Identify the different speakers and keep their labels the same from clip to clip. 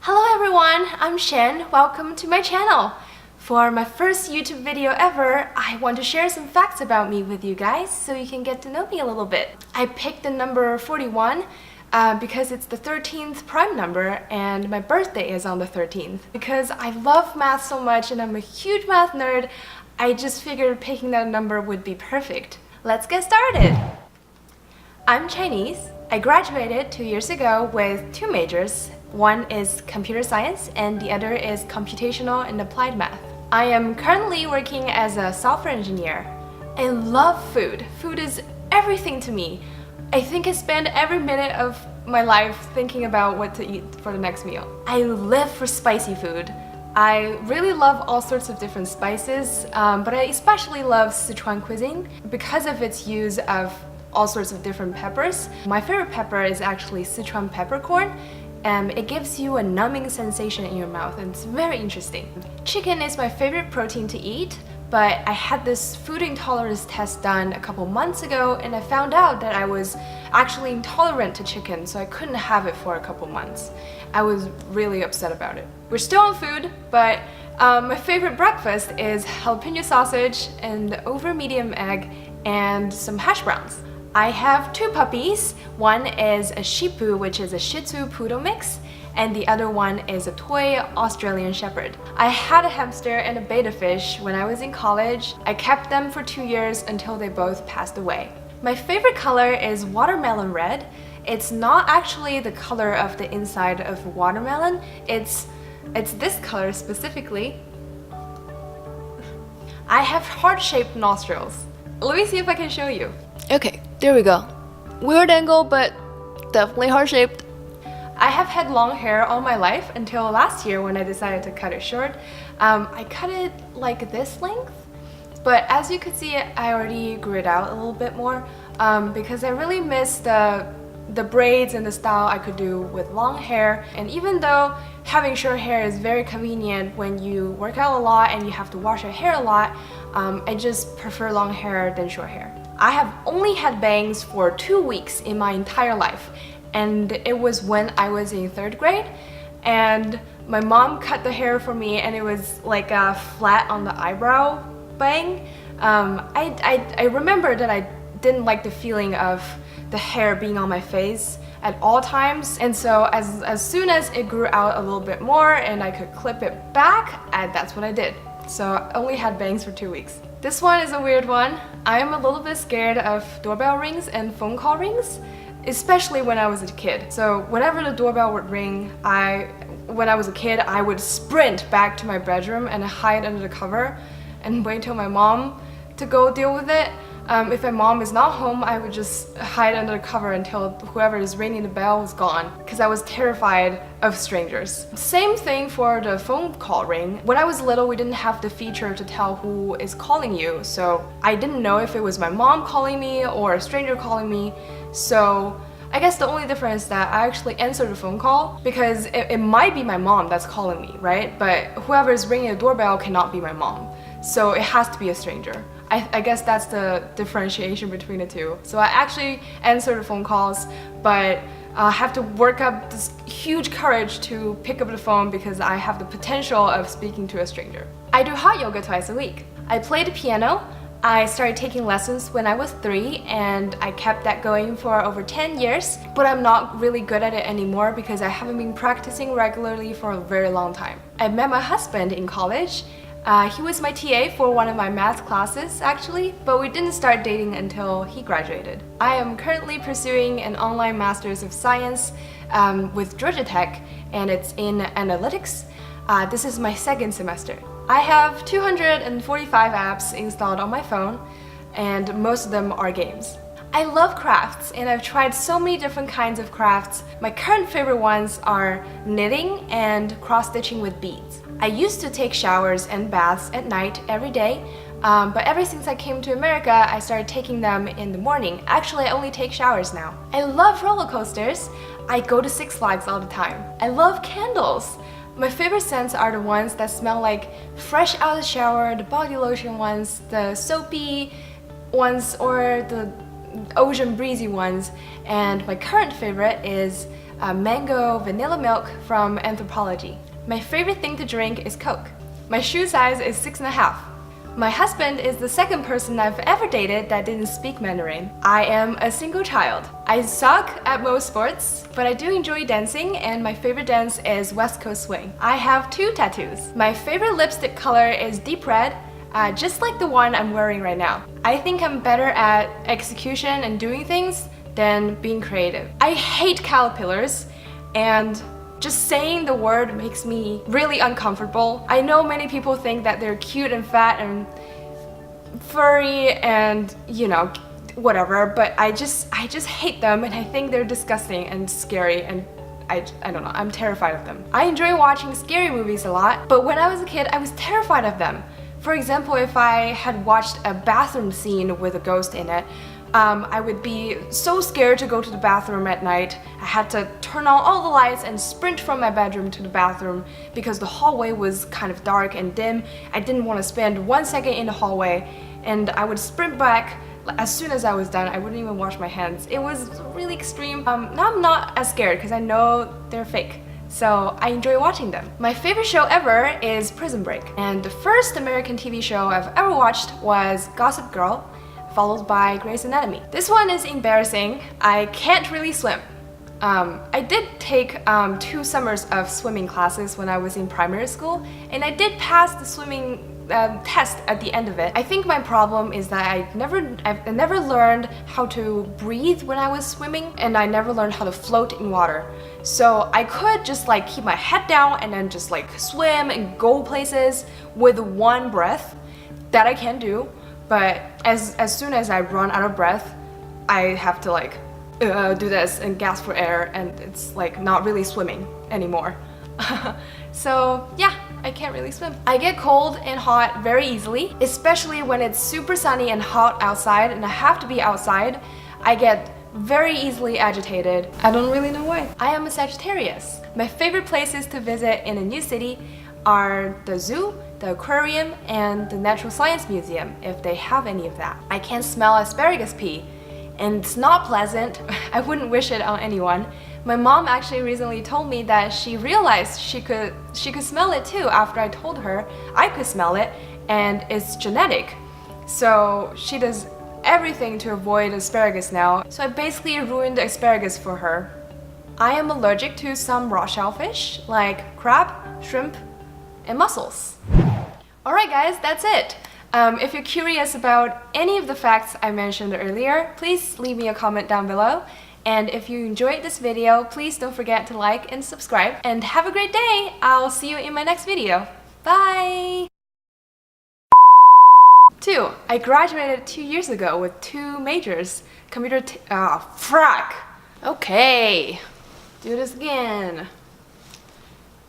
Speaker 1: Hello everyone, I'm Shan. Welcome to my channel. For my first YouTube video ever, I want to share some facts about me with you guys so you can get to know me a little bit. I picked the number 41 because it's the 13th prime number and my birthday is on the 13th. Because I love math so much and I'm a huge math nerd, I just figured picking that number would be perfect. Let's get started! I'm Chinese. I graduated 2 years ago with two majors. One is computer science and the other is computational and applied math. I am currently working as a software engineer. I love food. Food is everything to me. I think I spend every minute of my life thinking about what to eat for the next meal. I live for spicy food. I really love all sorts of different spices, but I especially love Sichuan cuisine because of its use of all sorts of different peppers. My favorite pepper is actually Sichuan peppercorn. It gives you a numbing sensation in your mouth and it's very interesting. Chicken is my favorite protein to eat, but I had this food intolerance test done a couple months ago and I found out that I was actually intolerant to chicken, so I couldn't have it for a couple months. I was really upset about it. We're still on food, but my favorite breakfast is jalapeno sausage and over medium egg and some hash browns. I have two puppies. One is a Shih Tzu, which is a Shih Tzu Poodle mix, and the other one is a toy Australian Shepherd. I had a hamster and a betta fish when I was in college. I kept them for 2 years until they both passed away. My favorite color is watermelon red. It's not actually the color of the inside of watermelon. It's this color specifically. I have heart-shaped nostrils. Let me see if I can show you. Okay, there we go. Weird angle, but definitely heart-shaped. I have had long hair all my life until last year when I decided to cut it short. I cut it like this length, but as you could see, I already grew it out a little bit more because I really miss the braids and the style I could do with long hair. And even though having short hair is very convenient when you work out a lot and you have to wash your hair a lot, I just prefer long hair than short hair. I have only had bangs for 2 weeks in my entire life, and it was when I was in 3rd grade and my mom cut the hair for me and it was like a flat on the eyebrow bang. I remember that I didn't like the feeling of the hair being on my face at all times, and so as soon as it grew out a little bit more and I could clip it back, that's what I did. So I only had bangs for 2 weeks. This one is a weird one. I am a little bit scared of doorbell rings and phone call rings, especially when I was a kid. So whenever the doorbell would ring, when I was a kid, I would sprint back to my bedroom and hide under the cover and wait till my mom to go deal with it. If my mom is not home, I would just hide under the cover until whoever is ringing the bell was gone because I was terrified of strangers. Same thing for the phone call ring. When I was little, we didn't have the feature to tell who is calling you, so I didn't know if it was my mom calling me or a stranger calling me. So I guess the only difference is that I actually answered the phone call because it might be my mom that's calling me, right? But whoever is ringing the doorbell cannot be my mom. So it has to be a stranger. I guess that's the differentiation between the two. So I actually answer the phone calls, but I have to work up this huge courage to pick up the phone because I have the potential of speaking to a stranger. I do hot yoga twice a week. I play the piano. I started taking lessons when I was 3 and I kept that going for over 10 years, but I'm not really good at it anymore because I haven't been practicing regularly for a very long time. I met my husband in college. He was my TA for one of my math classes actually, but we didn't start dating until he graduated. I am currently pursuing an online Master's of Science with Georgia Tech, and it's in analytics. This is my 2nd semester. I have 245 apps installed on my phone, and most of them are games. I love crafts and I've tried so many different kinds of crafts. My current favorite ones are knitting and cross-stitching with beads. I used to take showers and baths at night every day, but ever since I came to America, I started taking them in the morning. Actually, I only take showers now. I love roller coasters. I go to Six Flags all the time. I love candles. My favorite scents are the ones that smell like fresh out of the shower, the body lotion ones, the soapy ones, or the ocean breezy ones. And my current favorite is mango vanilla milk from Anthropology. My favorite thing to drink is Coke. My shoe size is 6.5. My husband is the second person I've ever dated that didn't speak Mandarin. I am a single child. I suck at most sports, but I do enjoy dancing, and my favorite dance is West Coast Swing. I have 2 tattoos. My favorite lipstick color is deep red, just like the one I'm wearing right now. I think I'm better at execution and doing things than being creative. I hate caterpillars, and just saying the word makes me really uncomfortable. I know many people think that they're cute and fat and furry and, you know, whatever, but I just hate them, and I think they're disgusting and scary, and I don't know, I'm terrified of them. I enjoy watching scary movies a lot, but when I was a kid, I was terrified of them. For example, if I had watched a bathroom scene with a ghost in it, I would be so scared to go to the bathroom at night. I had to turn on all the lights and sprint from my bedroom to the bathroom because the hallway was kind of dark and dim. I didn't want to spend 1 second in the hallway, and I would sprint back as soon as I was done. I wouldn't even wash my hands. It was really extreme. Now I'm not as scared because I know they're fake. So I enjoy watching them. My favorite show ever is Prison Break. And the first American TV show I've ever watched was Gossip Girl, followed by Grey's Anatomy. This one is embarrassing. I can't really swim. I did take 2 summers of swimming classes when I was in primary school, and I did pass the swimming test at the end of it. I think my problem is that I never learned how to breathe when I was swimming, and I never learned how to float in water. So I could just like keep my head down and then just like swim and go places with 1 breath. That I can do, but as soon as I run out of breath, I have to like do this and gasp for air, and it's like not really swimming anymore. So yeah, I can't really swim. I get cold and hot very easily, especially when it's super sunny and hot outside and I have to be outside. I get very easily agitated. I don't really know why. I am a Sagittarius. My favorite places to visit in a new city are the zoo, the aquarium, and the Natural Science Museum, if they have any of that. I can smell asparagus pea, and it's not pleasant. I wouldn't wish it on anyone. My mom actually recently told me that she realized she could smell it too after I told her I could smell it, and it's genetic. So she does everything to avoid asparagus now. So I basically ruined asparagus for her. I am allergic to some raw shellfish like crab, shrimp, and mussels. Alright guys, that's it. If you're curious about any of the facts I mentioned earlier, please leave me a comment down below. And if you enjoyed this video, please don't forget to like and subscribe. And have a great day! I'll see you in my next video. Bye! 2. I graduated 2 years ago with 2 majors. Frack! Okay, do this again.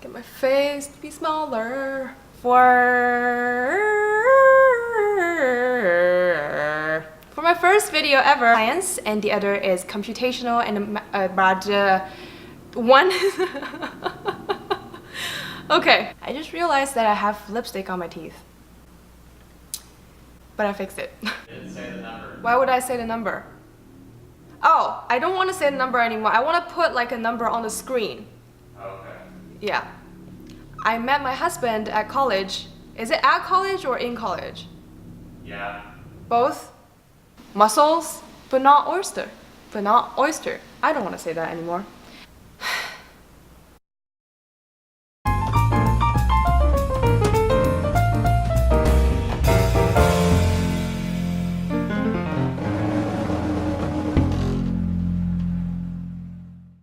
Speaker 1: Get my face to be smaller. For my first video ever, science, and the other is computational and one. Okay, I just realized that I have lipstick on my teeth, but I fixed it.
Speaker 2: Didn't say the number.
Speaker 1: Why would I say the number? Oh, I don't want to say the number anymore. I want to put like a number on the screen.
Speaker 2: Okay.
Speaker 1: Yeah. I met my husband at college. Is it at college or in college?
Speaker 2: Yeah.
Speaker 1: Both? Mussels, but not oyster. But not oyster. I don't want to say that anymore.